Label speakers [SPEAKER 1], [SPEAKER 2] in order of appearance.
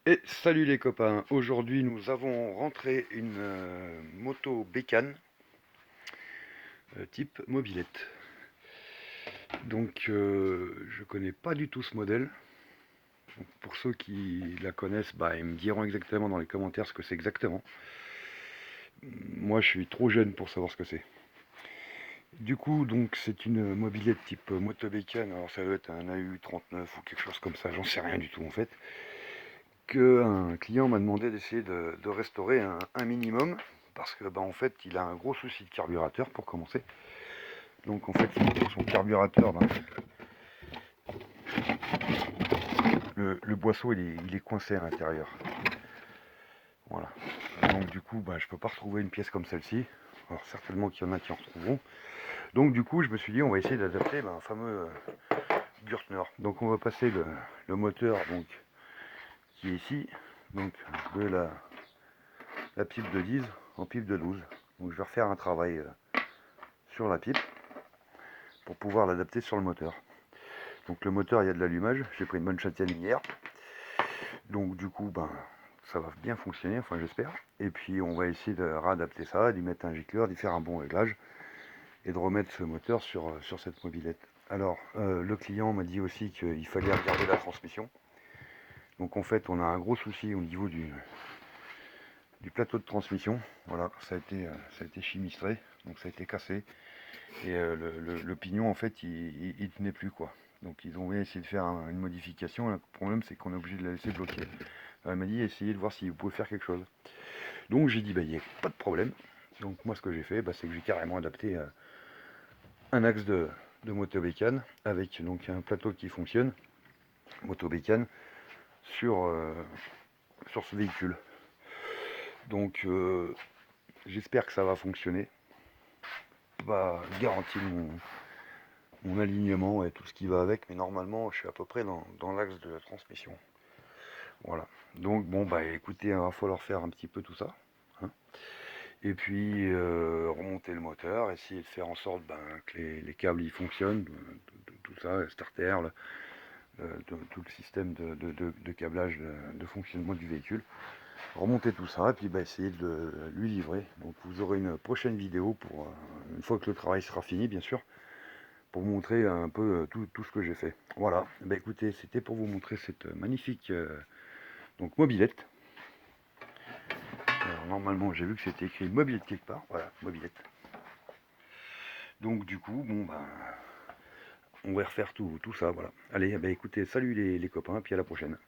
[SPEAKER 1] Et salut les copains, aujourd'hui nous avons rentré une moto bécane type mobilette. Donc je connais pas du tout ce modèle. Donc, pour ceux qui la connaissent, bah, ils me diront exactement dans les commentaires ce que c'est exactement. Moi je suis trop jeune pour savoir ce que c'est. Du coup donc c'est une mobilette type moto bécane, alors ça doit être un AU39 ou quelque chose comme ça, j'en sais rien du tout en fait. Qu'un client m'a demandé d'essayer de restaurer un minimum parce que bah, en fait il a un gros souci de carburateur pour commencer. Donc en fait son carburateur, bah, le boisseau il est coincé à l'intérieur. Voilà. Donc du coup bah, je peux pas retrouver une pièce comme celle-ci. Alors certainement qu'il y en a qui en retrouveront. Donc du coup je me suis dit on va essayer d'adapter bah, un fameux Gürtner. Donc on va passer le moteur donc, qui est ici, donc de la pipe de 10 en pipe de 12. Donc je vais refaire un travail sur la pipe pour pouvoir l'adapter sur le moteur. Donc le moteur, il y a de l'allumage, j'ai pris une bonne châtaigne hier. Donc du coup, ben, ça va bien fonctionner, enfin j'espère. Et puis on va essayer de réadapter ça, d'y mettre un gicleur, d'y faire un bon réglage et de remettre ce moteur sur cette mobilette. Alors le client m'a dit aussi qu'il fallait regarder la transmission. Donc en fait on a un gros souci au niveau du plateau de transmission. Voilà, ça a été chimistré, donc ça a été cassé. Et le pignon en fait il tenait plus quoi. Donc ils ont essayé de faire une modification. Le problème c'est qu'on est obligé de la laisser bloquer. Elle m'a dit essayez de voir si vous pouvez faire quelque chose. Donc j'ai dit bah il n'y a pas de problème. Donc moi ce que j'ai fait bah, c'est que j'ai carrément adapté un axe de motobécane avec donc un plateau qui fonctionne, motobécane, sur, sur ce véhicule. Donc j'espère que ça va fonctionner. Pas garanti mon alignement et tout ce qui va avec, mais normalement je suis à peu près dans l'axe de la transmission. Voilà. Donc bon bah écoutez, il va falloir faire un petit peu tout ça. Hein. Et puis remonter le moteur, essayer de faire en sorte ben, que les câbles ils fonctionnent, tout ça, starter, tout le système de câblage de fonctionnement du véhicule. Remonter tout ça et puis bah, essayer de lui livrer. Donc vous aurez une prochaine vidéo pour une fois que le travail sera fini bien sûr, pour vous montrer un peu tout ce que j'ai fait. Voilà, bah écoutez, c'était pour vous montrer cette magnifique donc mobilette. Alors, normalement, j'ai vu que c'était écrit mobilette quelque part. Voilà, mobilette. Donc du coup, bon ben, on va refaire tout ça, voilà. Allez, bah écoutez, salut les copains, puis à la prochaine.